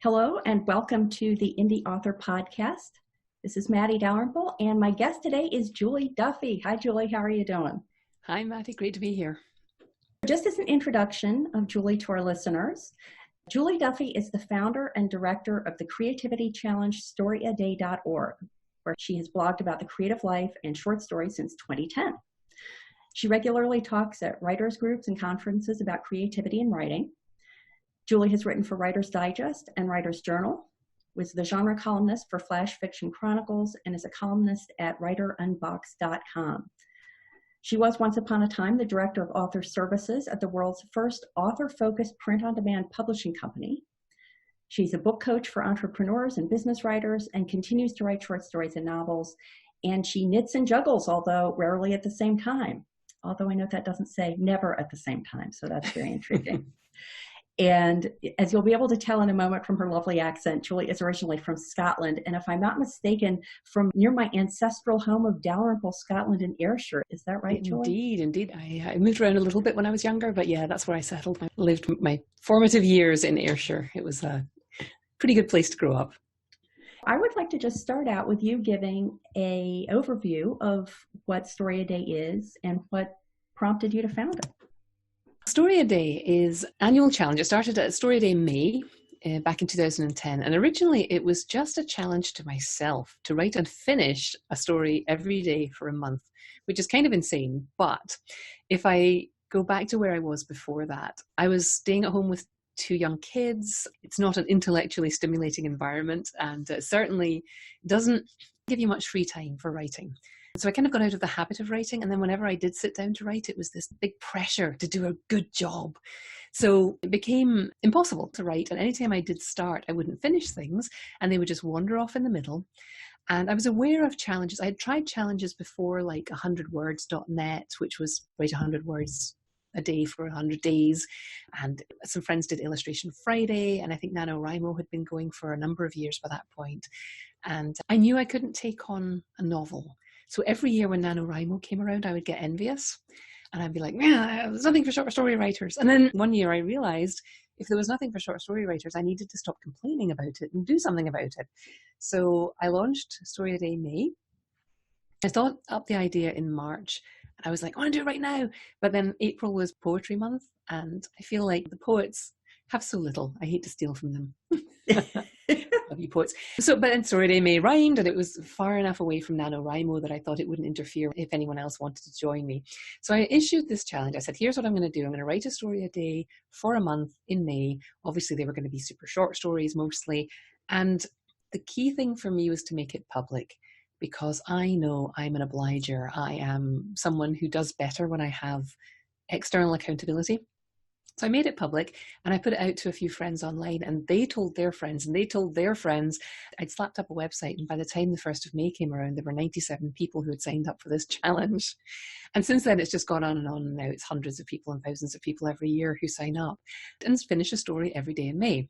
Hello and welcome to the Indy Author Podcast. This is Maddie Dalrymple and my guest today is Julie Duffy. Hi Julie, how are you doing? Hi Maddie, great to be here. Just as an introduction of Julie to our listeners, Julie Duffy is the founder and director of the Creativity Challenge storyaday.org, where she has blogged about the creative life and short stories since 2010. She regularly talks at writers' groups and conferences about creativity and writing. Julie has written for Writer's Digest and Writer's Journal, was the genre columnist for Flash Fiction Chronicles, and is a columnist at writerunbox.com. She was once upon a time the director of author services at the world's first author-focused print-on-demand publishing company. She's a book coach for entrepreneurs and business writers and continues to write short stories and novels. And she knits and juggles, although rarely at the same time. Although I know that doesn't say never at the same time, so that's very intriguing. And as you'll be able to tell in a moment from her lovely accent, Julie is originally from Scotland, and if I'm not mistaken, from near my ancestral home of Dalrymple, Scotland in Ayrshire. Is that right, Julie? Indeed. I moved around a little bit when I was younger, but yeah, that's where I settled. I lived my formative years in Ayrshire. It was a pretty good place to grow up. I would like to just start out with you giving an overview of what Story a Day is and what prompted you to found it. Story a Day is an annual challenge. It started at Story a Day May back in 2010. And originally it was just a challenge to myself to write and finish a story every day for a month, which is kind of insane. But if I go back to where I was before that, I was staying at home with two young kids. It's not an intellectually stimulating environment, and it certainly doesn't give you much free time for writing. So I kind of got out of the habit of writing, and then whenever I did sit down to write, it was this big pressure to do a good job. So it became impossible to write, and anytime I did start, I wouldn't finish things, and they would just wander off in the middle. And I was aware of challenges. I had tried challenges before, like 100words.net, which was write 100 words a day for 100 days. And some friends did Illustration Friday, and I think NaNoWriMo had been going for a number of years by that point. And I knew I couldn't take on a novel. So every year when NaNoWriMo came around, I would get envious. And I'd be like, yeah, there's nothing for short story writers. And then one year I realized if there was nothing for short story writers, I needed to stop complaining about it and do something about it. So I launched Story a Day May. I thought up the idea in March. I was like, I want to do it right now. But then April was Poetry Month, and I feel like the poets have so little. I hate to steal from them. Love you poets. But then Story Day May rhymed, and it was far enough away from NaNoWriMo that I thought it wouldn't interfere if anyone else wanted to join me. So I issued this challenge. I said, here's what I'm going to do. I'm going to write a story a day for a month in May. Obviously, they were going to be super short stories mostly. And the key thing for me was to make it public, because I know I'm an obliger. I am someone who does better when I have external accountability. So I made it public, and I put it out to a few friends online, and they told their friends, and they told their friends. I'd slapped up a website, and by the time the 1st of May came around, there were 97 people who had signed up for this challenge. And since then, it's just gone on, and now it's hundreds of people and thousands of people every year who sign up and finish a story every day in May.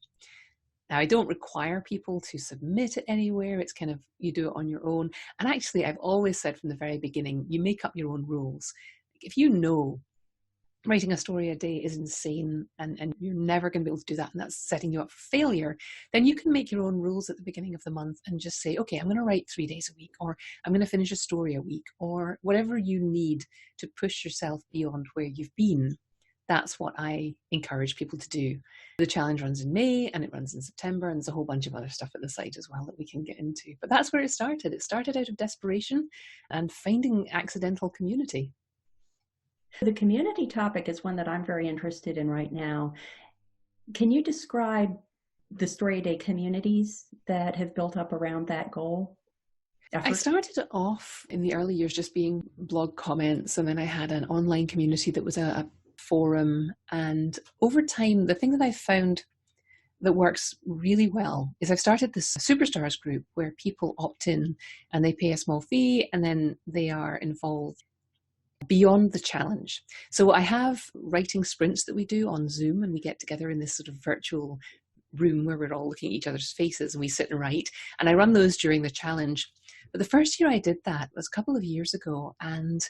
Now, I don't require people to submit it anywhere. It's kind of, you do it on your own. And actually, I've always said from the very beginning, you make up your own rules. If you know writing a story a day is insane and you're never going to be able to do that, and that's setting you up for failure, then you can make your own rules at the beginning of the month and just say, okay, I'm going to write 3 days a week, or I'm going to finish a story a week, or whatever you need to push yourself beyond where you've been. That's what I encourage people to do. The challenge runs in May and it runs in September, and there's a whole bunch of other stuff at the site as well that we can get into. But that's where it started. It started out of desperation and finding accidental community. The community topic is one that I'm very interested in right now. Can you describe the Story a Day communities that have built up around that goal? I started it off in the early years just being blog comments, and then I had an online community that was a forum. And over time, the thing that I found that works really well is I've started this superstars group where people opt in and they pay a small fee, and then they are involved beyond the challenge. So I have writing sprints that we do on Zoom, and we get together in this sort of virtual room where we're all looking at each other's faces and we sit and write. And I run those during the challenge. But the first year I did that was a couple of years ago, and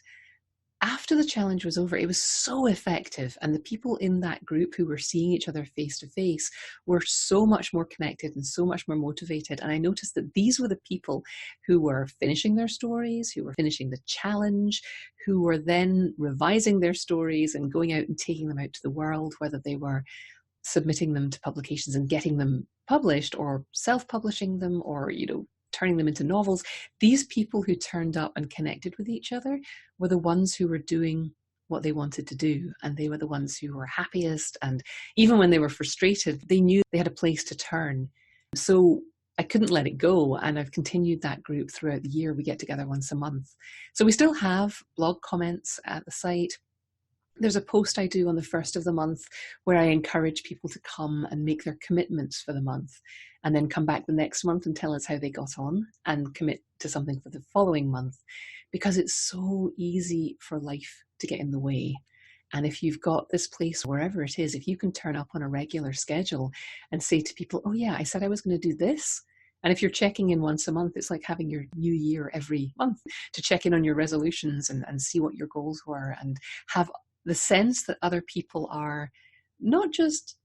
after the challenge was over, it was so effective. And the people in that group who were seeing each other face to face were so much more connected and so much more motivated. And I noticed that these were the people who were finishing their stories, who were finishing the challenge, who were then revising their stories and going out and taking them out to the world, whether they were submitting them to publications and getting them published, or self-publishing them, or, turning them into novels. These people who turned up and connected with each other were the ones who were doing what they wanted to do. And they were the ones who were happiest. And even when they were frustrated, they knew they had a place to turn. So I couldn't let it go. And I've continued that group throughout the year. We get together once a month. So we still have blog comments at the site. There's a post I do on the first of the month where I encourage people to come and make their commitments for the month, and then come back the next month and tell us how they got on and commit to something for the following month, because it's so easy for life to get in the way. And if you've got this place, wherever it is, if you can turn up on a regular schedule and say to people, oh yeah, I said I was going to do this. And if you're checking in once a month, it's like having your new year every month to check in on your resolutions and see what your goals were, and have the sense that other people are not just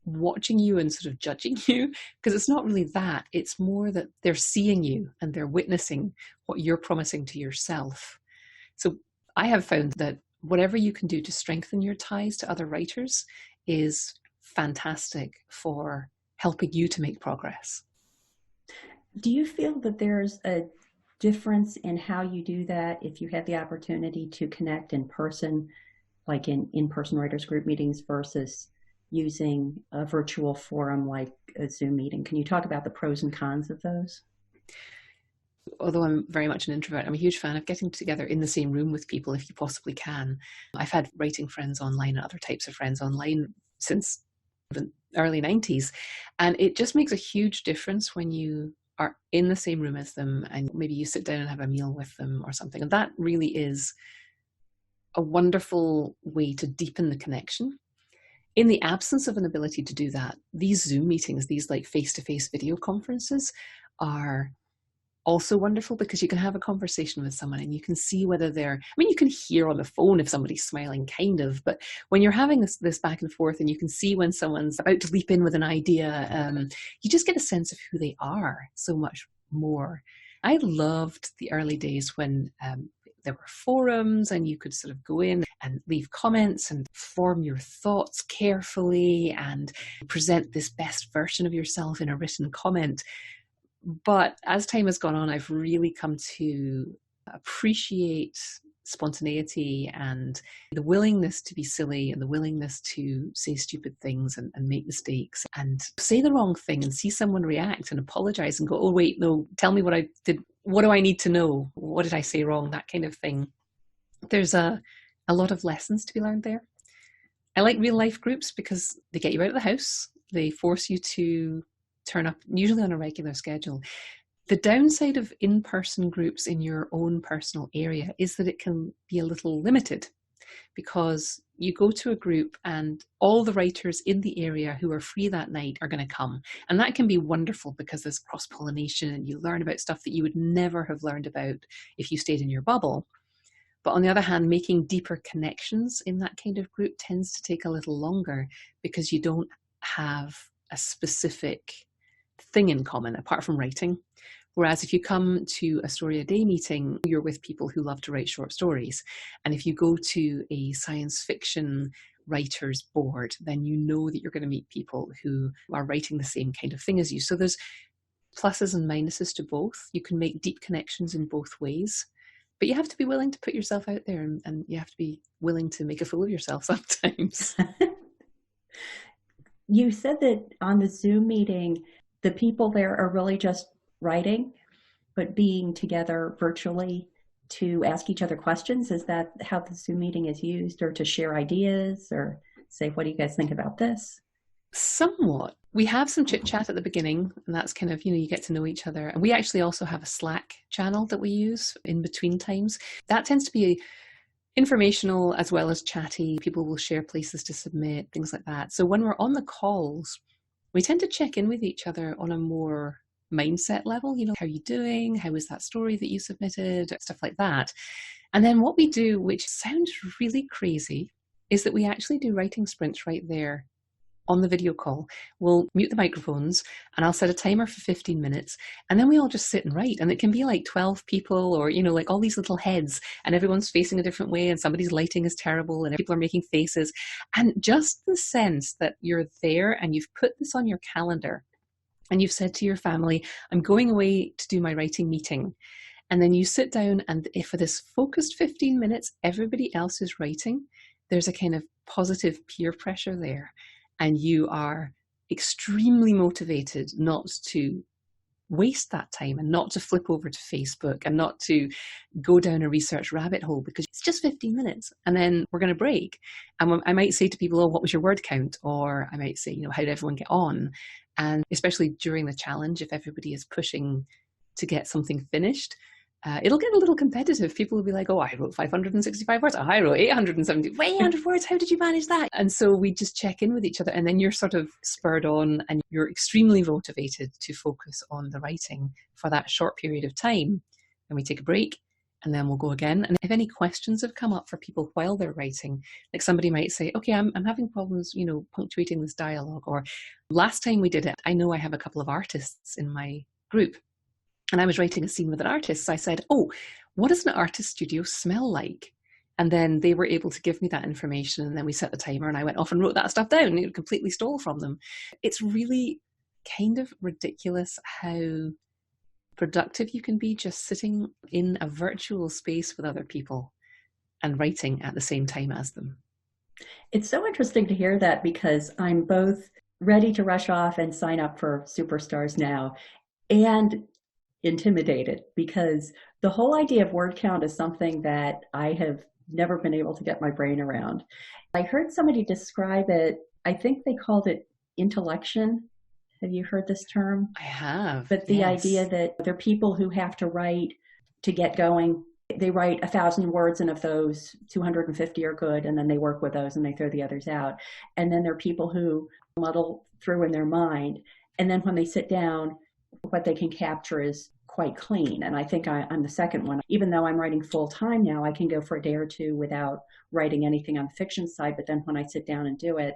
watching you and sort of judging you, because it's not really that. It's more that they're seeing you and they're witnessing what you're promising to yourself. So I have found that whatever you can do to strengthen your ties to other writers is fantastic for helping you to make progress. Do you feel that there's a difference in how you do that if you have the opportunity to connect in person, like in-person writers group meetings, versus using a virtual forum like a Zoom meeting? Can you talk about the pros and cons of those? Although I'm very much an introvert, I'm a huge fan of getting together in the same room with people if you possibly can. I've had writing friends online and other types of friends online since the early 90s. And it just makes a huge difference when you are in the same room as them and maybe you sit down and have a meal with them or something. And that really is a wonderful way to deepen the connection. In the absence of an ability to do that, these Zoom meetings, these like face-to-face video conferences, are also wonderful, because you can have a conversation with someone and you can see whether you can hear on the phone if somebody's smiling, kind of, but when you're having this back and forth and you can see when someone's about to leap in with an idea, you just get a sense of who they are so much more. I loved the early days when there were forums and you could sort of go in and leave comments and form your thoughts carefully and present this best version of yourself in a written comment. But as time has gone on, I've really come to appreciate spontaneity and the willingness to be silly and the willingness to say stupid things and make mistakes and say the wrong thing and see someone react and apologize and go, oh, wait, no, tell me what I did. What do I need to know? What did I say wrong? That kind of thing. There's a lot of lessons to be learned there. I like real life groups because they get you out of the house. They force you to turn up, usually on a regular schedule. The downside of in-person groups in your own personal area is that it can be a little limited, because you go to a group and all the writers in the area who are free that night are going to come. And that can be wonderful because there's cross-pollination and you learn about stuff that you would never have learned about if you stayed in your bubble. But on the other hand, making deeper connections in that kind of group tends to take a little longer because you don't have a specific thing in common apart from writing. Whereas if you come to a Story a Day meeting, you're with people who love to write short stories. And if you go to a science fiction writers board, then you know that you're going to meet people who are writing the same kind of thing as you. So there's pluses and minuses to both. You can make deep connections in both ways. But you have to be willing to put yourself out there, and you have to be willing to make a fool of yourself sometimes. You said that on the Zoom meeting, the people there are really just writing, but being together virtually to ask each other questions. Is that how the Zoom meeting is used, or to share ideas or say, what do you guys think about this? Somewhat. We have some chit chat at the beginning, and that's kind of, you get to know each other. And we actually also have a Slack channel that we use in between times. That tends to be informational as well as chatty. People will share places to submit, things like that. So when we're on the calls, we tend to check in with each other on a more mindset level. How are you doing? How was that story that you submitted? Stuff like that. And then what we do, which sounds really crazy, is that we actually do writing sprints right there on the video call. We'll mute the microphones and I'll set a timer for 15 minutes and then we all just sit and write. And it can be like 12 people or, like all these little heads and everyone's facing a different way and somebody's lighting is terrible and people are making faces. And just the sense that you're there and you've put this on your calendar and you've said to your family, I'm going away to do my writing meeting. And then you sit down and if for this focused 15 minutes, everybody else is writing, there's a kind of positive peer pressure there. And you are extremely motivated not to waste that time and not to flip over to Facebook and not to go down a research rabbit hole because it's just 15 minutes and then we're going to break. And I might say to people, oh, what was your word count? Or I might say, how did everyone get on? And especially during the challenge, if everybody is pushing to get something finished, it'll get a little competitive. People will be like, oh, I wrote 565 words. Oh, I wrote 870. Wait, 800 words. How did you manage that? And so we just check in with each other and then you're sort of spurred on and you're extremely motivated to focus on the writing for that short period of time. And we take a break and then we'll go again. And if any questions have come up for people while they're writing, like somebody might say, okay, I'm having problems, punctuating this dialogue. Or last time we did it, I know I have a couple of artists in my group. And I was writing a scene with an artist. So I said, oh, what does an artist studio smell like? And then they were able to give me that information. And then we set the timer and I went off and wrote that stuff down and it completely stole from them. It's really kind of ridiculous how productive you can be just sitting in a virtual space with other people and writing at the same time as them. It's so interesting to hear that because I'm both ready to rush off and sign up for Superstars now and intimidated because the whole idea of word count is something that I have never been able to get my brain around. I heard somebody describe it, I think they called it intellection. Have you heard this term? I have. But the idea that there are people who have to write to get going. They write 1,000 words and of those 250 are good and then they work with those and they throw the others out. And then there are people who muddle through in their mind. And then when they sit down, what they can capture is quite clean. And I think I'm the second one. Even though I'm writing full time now, I can go for a day or two without writing anything on the fiction side. But then when I sit down and do it,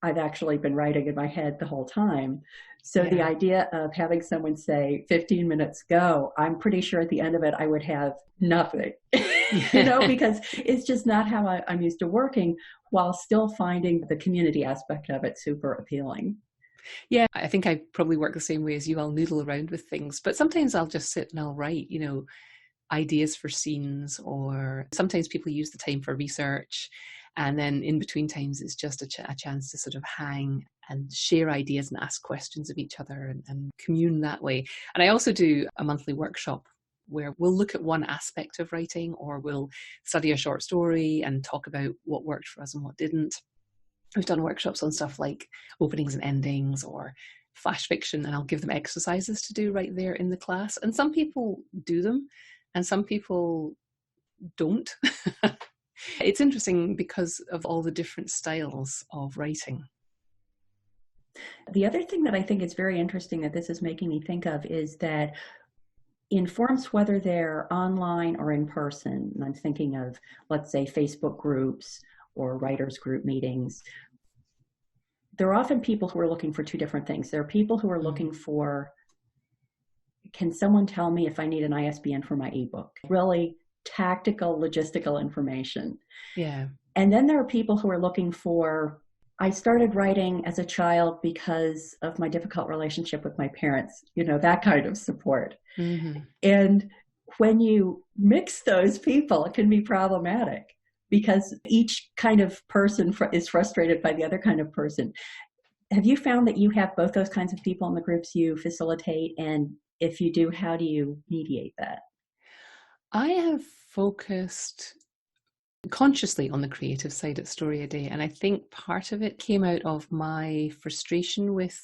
I've actually been writing in my head the whole time. So the idea of having someone say 15 minutes go, I'm pretty sure at the end of it, I would have nothing, because it's just not how I'm used to working while still finding the community aspect of it super appealing. Yeah, I think I probably work the same way as you. I'll noodle around with things, but sometimes I'll just sit and I'll write, ideas for scenes, or sometimes people use the time for research. And then in between times, it's just a chance to sort of hang and share ideas and ask questions of each other and commune that way. And I also do a monthly workshop where we'll look at one aspect of writing, or we'll study a short story and talk about what worked for us and what didn't. We've done workshops on stuff like openings and endings or flash fiction, and I'll give them exercises to do right there in the class. And some people do them and some people don't. It's interesting because of all the different styles of writing. The other thing that I think is very interesting that this is making me think of is that in forums, whether they're online or in person, and I'm thinking of, let's say, Facebook groups or writers group meetings, there are often people who are looking for two different things. There are people who are looking for, can someone tell me if I need an ISBN for my ebook? Really tactical, logistical information. Yeah. And then there are people who are looking for, I started writing as a child because of my difficult relationship with my parents, that kind of support. Mm-hmm. And when you mix those people, it can be problematic because each kind of person is frustrated by the other kind of person. Have you found that you have both those kinds of people in the groups you facilitate? And if you do, how do you mediate that? I have focused consciously on the creative side at Story a Day. And I think part of it came out of my frustration with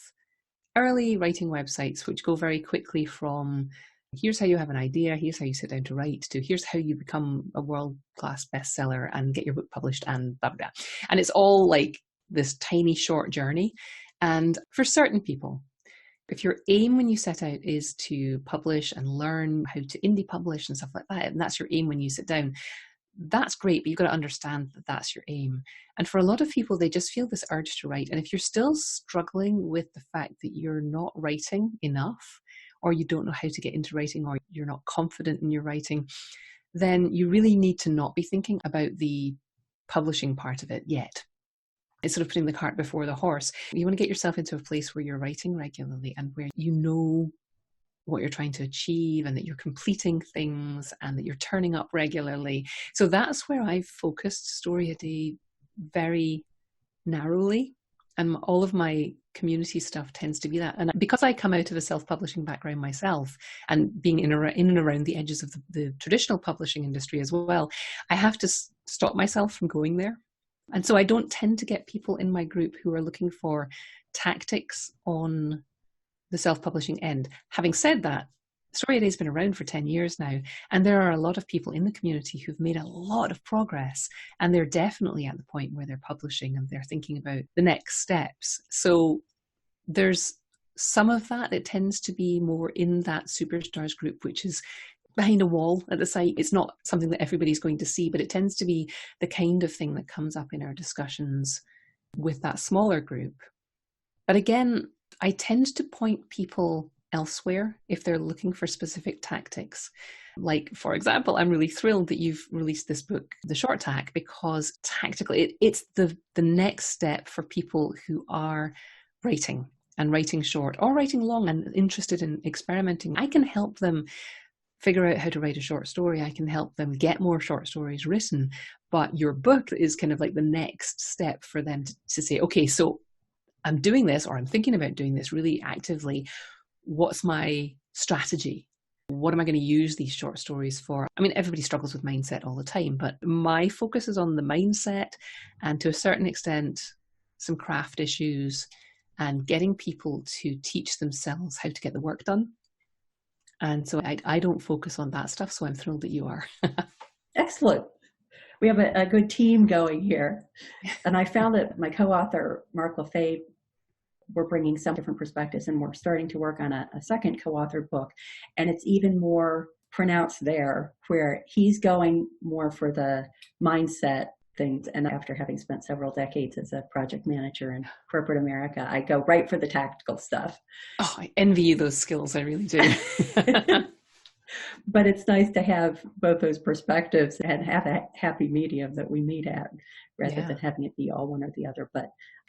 early writing websites, which go very quickly from here's how you have an idea, here's how you sit down to write, to here's how you become a world-class bestseller and get your book published and blah, blah, blah. And it's all like this tiny short journey. And for certain people, if your aim when you set out is to publish and learn how to indie publish and stuff like that, and that's your aim when you sit down, that's great, but you've got to understand that that's your aim. And for a lot of people, they just feel this urge to write. And if you're still struggling with the fact that you're not writing enough, or you don't know how to get into writing, or you're not confident in your writing, then you really need to not be thinking about the publishing part of it yet. It's sort of putting the cart before the horse. You want to get yourself into a place where you're writing regularly and where you know what you're trying to achieve and that you're completing things and that you're turning up regularly. So that's where I've focused Story a Day very narrowly. And all of my community stuff tends to be that. And because I come out of a self-publishing background myself and being in and around the edges of the traditional publishing industry as well, I have to stop myself from going there. And so I don't tend to get people in my group who are looking for tactics on the self-publishing end. Having said that, Story a Day has been around for 10 years now, and there are a lot of people in the community who've made a lot of progress, and they're definitely at the point where they're publishing and they're thinking about the next steps. So there's some of that. It tends to be more in that superstars group, which is behind a wall at the site. It's not something that everybody's going to see, but it tends to be the kind of thing that comes up in our discussions with that smaller group. But again, I tend to point people elsewhere if they're looking for specific tactics. Like, for example, I'm really thrilled that you've released this book, The Short Tack, because tactically it's the next step for people who are writing and writing short or writing long and interested in experimenting. I can help them figure out how to write a short story. I can help them get more short stories written. But your book is kind of like the next step for them to say, okay, so I'm doing this, or I'm thinking about doing this really actively. What's my strategy? What am I going to use these short stories for? I mean, everybody struggles with mindset all the time, but my focus is on the mindset and to a certain extent, some craft issues and getting people to teach themselves how to get the work done. And so I don't focus on that stuff. So I'm thrilled that you are. Excellent. We have a good team going here. And I found that my co-author, Mark Lefebvre, we're bringing some different perspectives, and we're starting to work on a second co-authored book. And it's even more pronounced there, where he's going more for the mindset things. And after having spent several decades as a project manager in corporate America, I go right for the tactical stuff. Oh, I envy you those skills. I really do. But it's nice to have both those perspectives and have a happy medium that we meet at, rather than having it be all one or the other. But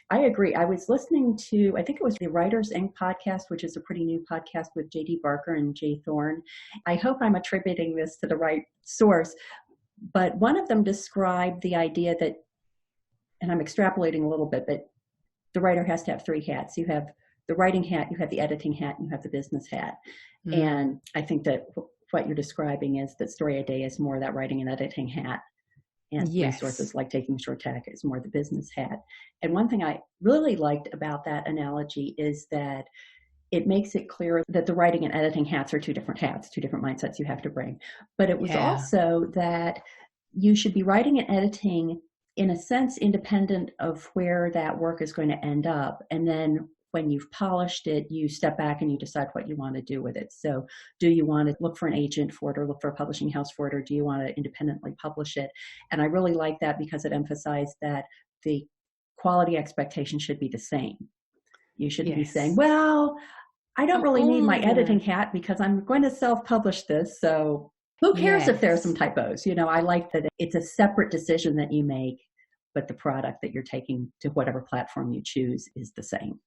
I agree. I was listening to, I think it was the Writers Inc. podcast, which is a pretty new podcast with J.D. Barker and Jay Thorne. I hope I'm attributing this to the right source, but one of them described the idea that, and I'm extrapolating a little bit, but the writer has to have three hats. You have the writing hat, you have the editing hat, and you have the business hat. Mm. And I think that what you're describing is that Story a Day is more that writing and editing hat. And resources like Taking Short Tack is more the business hat. And one thing I really liked about that analogy is that it makes it clear that the writing and editing hats are two different hats, two different mindsets you have to bring. But it was also that you should be writing and editing in a sense independent of where that work is going to end up. And then when you've polished it, you step back and you decide what you want to do with it. So do you want to look for an agent for it or look for a publishing house for it, or do you want to independently publish it? And I really like that because it emphasized that the quality expectation should be the same. You shouldn't be saying, well, I don't really need my editing hat because I'm going to self-publish this. So who cares if there are some typos? You know, I like that it's a separate decision that you make, but the product that you're taking to whatever platform you choose is the same.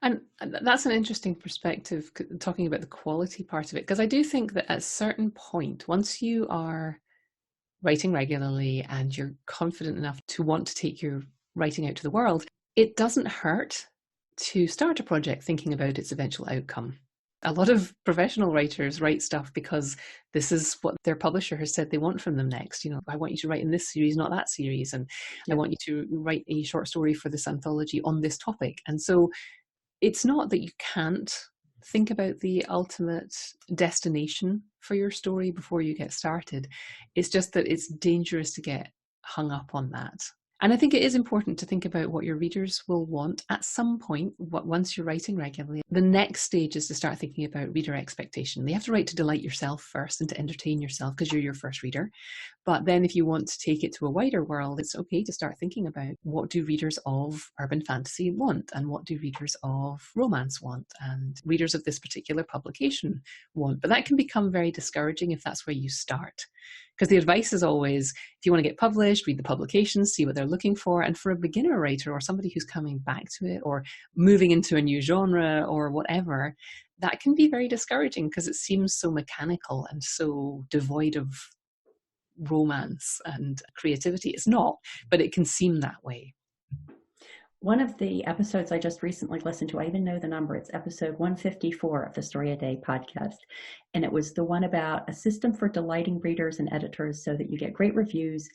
And that's an interesting perspective, talking about the quality part of it, because I do think that at a certain point, once you are writing regularly and you're confident enough to want to take your writing out to the world, it doesn't hurt to start a project thinking about its eventual outcome. A lot of professional writers write stuff because this is what their publisher has said they want from them next. You know, I want you to write in this series, not that series. And I want you to write a short story for this anthology on this topic. And so it's not that you can't think about the ultimate destination for your story before you get started. It's just that it's dangerous to get hung up on that. And I think it is important to think about what your readers will want at some point, once you're writing regularly. The next stage is to start thinking about reader expectation. You have to write to delight yourself first and to entertain yourself because you're your first reader. But then if you want to take it to a wider world, it's okay to start thinking about what do readers of urban fantasy want and what do readers of romance want and readers of this particular publication want. But that can become very discouraging if that's where you start. Because the advice is always, if you want to get published, read the publications, see what they're looking for. And for a beginner writer or somebody who's coming back to it or moving into a new genre or whatever, that can be very discouraging because it seems so mechanical and so devoid of romance and creativity. It's not, but it can seem that way. One of the episodes I just recently listened to, I even know the number, it's episode 154 of the Story a Day podcast. And it was the one about a system for delighting readers and editors so that you get great reviews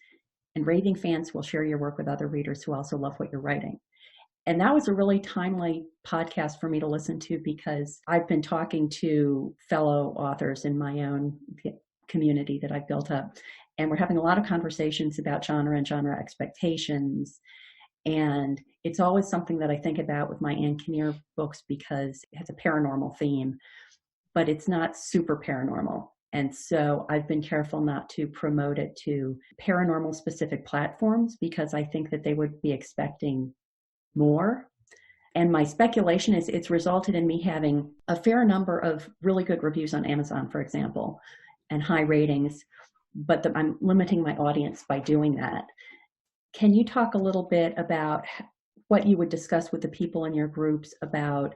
and raving fans will share your work with other readers who also love what you're writing. And that was a really timely podcast for me to listen to because I've been talking to fellow authors in my own community that I've built up. And we're having a lot of conversations about genre and genre expectations. And it's always something that I think about with my Ann Kinnear books because it has a paranormal theme, but it's not super paranormal. And so I've been careful not to promote it to paranormal specific platforms because I think that they would be expecting more. And my speculation is it's resulted in me having a fair number of really good reviews on Amazon, for example, and high ratings, but I'm limiting my audience by doing that. Can you talk a little bit about what you would discuss with the people in your groups about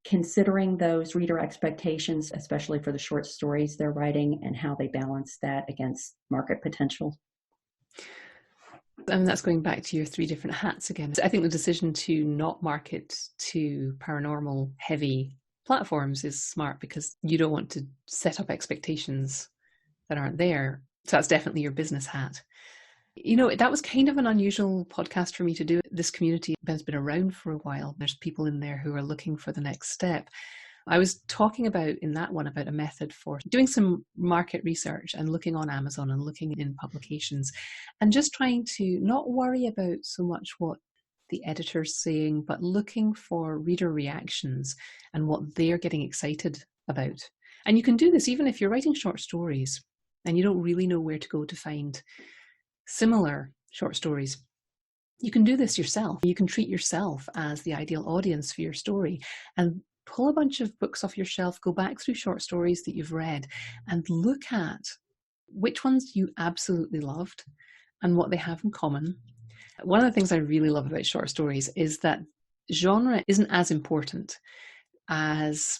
considering those reader expectations, especially for the short stories they're writing, and how they balance that against market potential? And that's going back to your 3 different hats again. I think the decision to not market to paranormal heavy platforms is smart because you don't want to set up expectations that aren't there. So that's definitely your business hat. You know, that was kind of an unusual podcast for me to do. This community has been around for a while. There's people in there who are looking for the next step. I was talking about in that one about a method for doing some market research and looking on Amazon and looking in publications and just trying to not worry about so much what the editor's saying, but looking for reader reactions and what they're getting excited about. And you can do this even if you're writing short stories and you don't really know where to go to find similar short stories. You can do this yourself. You can treat yourself as the ideal audience for your story and pull a bunch of books off your shelf, go back through short stories that you've read and look at which ones you absolutely loved and what they have in common. One of the things I really love about short stories is that genre isn't as important as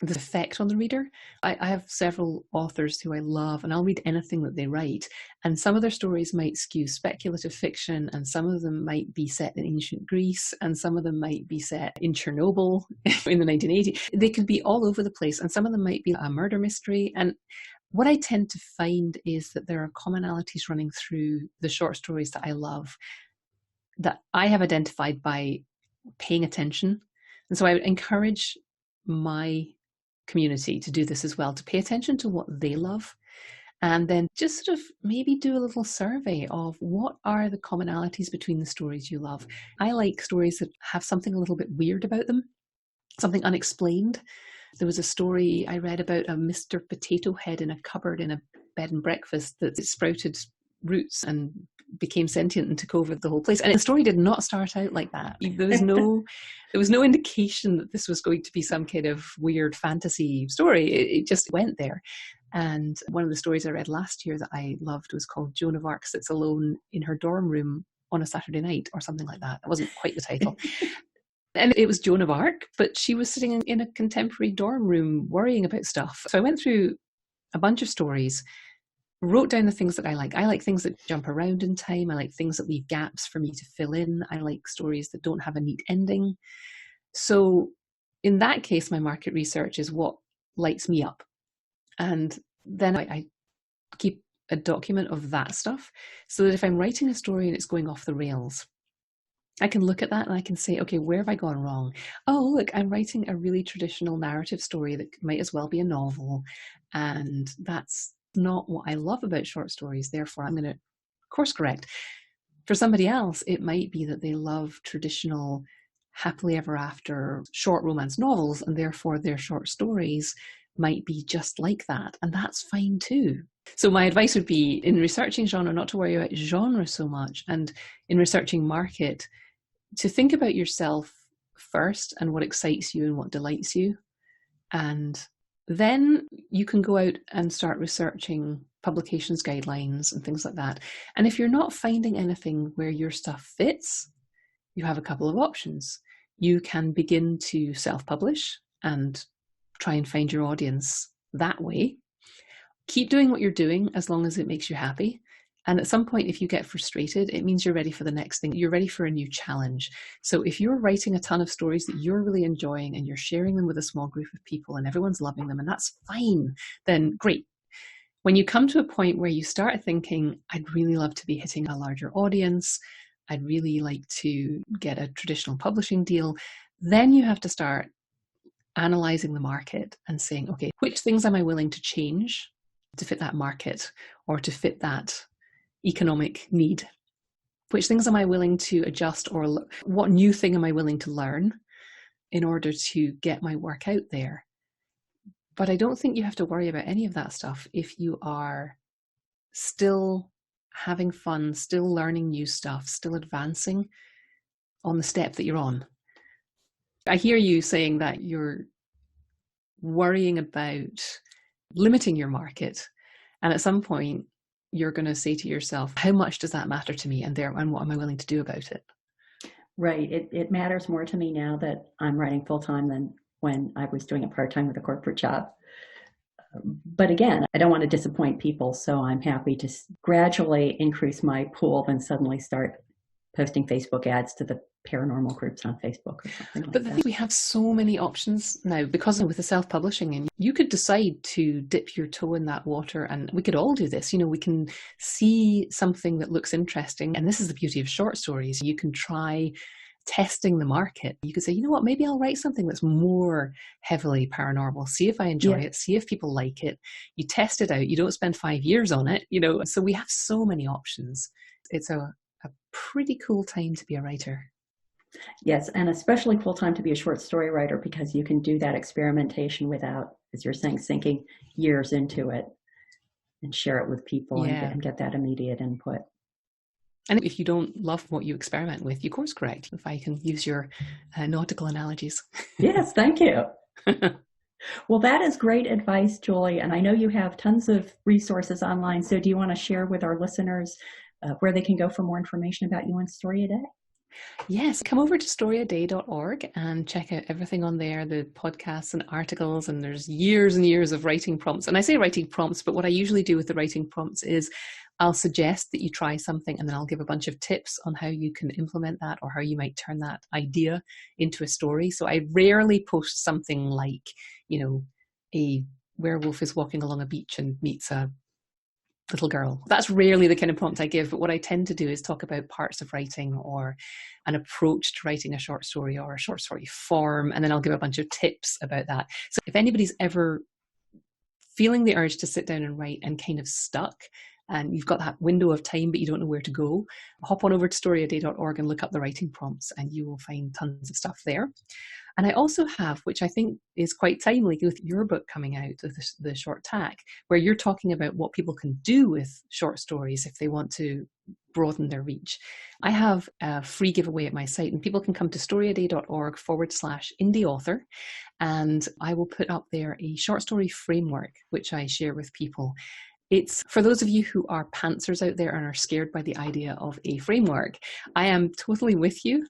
the effect on the reader. I have several authors who I love and I'll read anything that they write, and some of their stories might skew speculative fiction and some of them might be set in ancient Greece and some of them might be set in Chernobyl in the 1980s. They could be all over the place and some of them might be a murder mystery. And what I tend to find is that there are commonalities running through the short stories that I love that I have identified by paying attention. And so I would encourage my community to do this as well, to pay attention to what they love and then just sort of maybe do a little survey of what are the commonalities between the stories you love. I like stories that have something a little bit weird about them, something unexplained. There was a story I read about a Mr. Potato Head in a cupboard in a bed and breakfast that sprouted roots and became sentient and took over the whole place. And the story did not start out like that. There was no indication that this was going to be some kind of weird fantasy story. It just went there. And one of the stories I read last year that I loved was called Joan of Arc Sits Alone in Her Dorm Room on a Saturday Night or something like that. That wasn't quite the title. And it was Joan of Arc, but she was sitting in a contemporary dorm room worrying about stuff. So I went through a bunch of stories, wrote down the things that I like. I like things that jump around in time. I like things that leave gaps for me to fill in. I like stories that don't have a neat ending. So in that case, my market research is what lights me up. And then I keep a document of that stuff so that if I'm writing a story and it's going off the rails, I can look at that and I can say, okay, where have I gone wrong? Oh, look, I'm writing a really traditional narrative story that might as well be a novel. And that's not what I love about short stories. Therefore, I'm going to course correct. For somebody else, it might be that they love traditional happily ever after short romance novels, and therefore their short stories might be just like that. And that's fine too. So my advice would be, in researching genre, not to worry about genre so much, and in researching market, to think about yourself first and what excites you and what delights you. And then you can go out and start researching publications guidelines and things like that. And if you're not finding anything where your stuff fits, you have a couple of options. You can begin to self-publish and try and find your audience that way. Keep doing what you're doing as long as it makes you happy. And at some point, if you get frustrated, it means you're ready for the next thing. You're ready for a new challenge. So if you're writing a ton of stories that you're really enjoying and you're sharing them with a small group of people and everyone's loving them, and that's fine, then great. When you come to a point where you start thinking, I'd really love to be hitting a larger audience, I'd really like to get a traditional publishing deal, then you have to start analyzing the market and saying, okay, which things am I willing to change to fit that market or to fit that economic need? Which things am I willing to adjust, or what new thing am I willing to learn in order to get my work out there? But I don't think you have to worry about any of that stuff if you are still having fun, still learning new stuff, still advancing on the step that you're on. I hear you saying that you're worrying about limiting your market. And at some point, you're going to say to yourself, how much does that matter to me? And what am I willing to do about it? Right. It matters more to me now that I'm writing full-time than when I was doing it part-time with a corporate job. But again, I don't want to disappoint people, so I'm happy to gradually increase my pool and suddenly start posting Facebook ads to the paranormal groups on Facebook or something like that. But we have so many options now because with the self-publishing, and you could decide to dip your toe in that water, and we could all do this. We can see something that looks interesting, and this is the beauty of short stories. You can try testing the market. You could say, you know what, maybe I'll write something that's more heavily paranormal, see if I enjoy it, see if people like it. You test it out. You don't spend 5 years on it, so we have so many options. It's a pretty cool time to be a writer. Yes, and especially cool time to be a short story writer, because you can do that experimentation without, as you're saying, sinking years into it and share it with people and get that immediate input. And if you don't love what you experiment with, you course correct, if I can use your nautical analogies. Yes, thank you. Well, that is great advice, Julie. And I know you have tons of resources online. So do you want to share with our listeners where they can go for more information about you and Story a Day? Yes, come over to storyaday.org and check out everything on there, the podcasts and articles, and there's years and years of writing prompts. And I say writing prompts, but what I usually do with the writing prompts is I'll suggest that you try something, and then I'll give a bunch of tips on how you can implement that or how you might turn that idea into a story. So I rarely post something like, a werewolf is walking along a beach and meets a little girl. That's rarely the kind of prompt I give, but what I tend to do is talk about parts of writing or an approach to writing a short story or a short story form, and then I'll give a bunch of tips about that. So if anybody's ever feeling the urge to sit down and write and kind of stuck, and you've got that window of time but you don't know where to go, hop on over to storyaday.org and look up the writing prompts, and you will find tons of stuff there. And I also have, which I think is quite timely with your book coming out, the short tack, where you're talking about what people can do with short stories if they want to broaden their reach. I have a free giveaway at my site, and people can come to storyaday.org/indie author, and I will put up there a short story framework, which I share with people. It's for those of you who are pantsers out there and are scared by the idea of a framework. I am totally with you.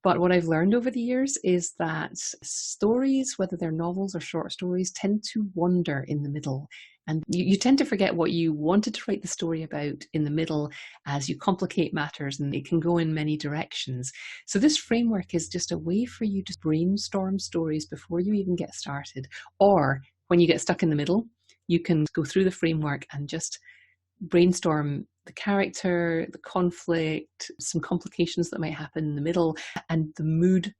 But what I've learned over the years is that stories, whether they're novels or short stories, tend to wander in the middle. And you tend to forget what you wanted to write the story about in the middle as you complicate matters, and it can go in many directions. So this framework is just a way for you to brainstorm stories before you even get started. Or when you get stuck in the middle, you can go through the framework and just brainstorm the character, the conflict, some complications that might happen in the middle, and the mood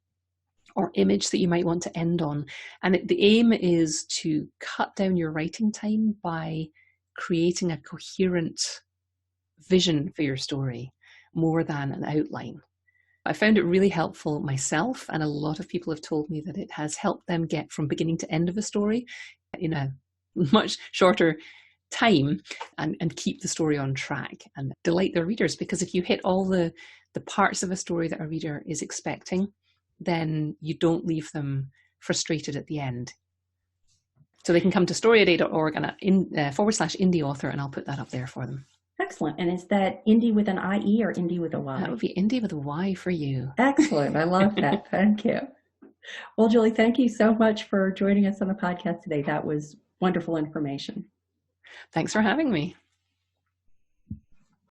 or image that you might want to end on. And the aim is to cut down your writing time by creating a coherent vision for your story. more than an outline. I found it really helpful myself, and a lot of people have told me that it has helped them get from beginning to end of a story in a much shorter time and keep the story on track and delight their readers. Because if you hit all the parts of a story that a reader is expecting, then you don't leave them frustrated at the end. So they can come to storyaday.org and /Indy author, and I'll put that up there for them. Excellent. And is that Indy with an IE or Indy with a Y? That would be Indy with a Y for you. Excellent. I love that. Thank you. Well, Julie, thank you so much for joining us on the podcast today. That was wonderful information. Thanks for having me.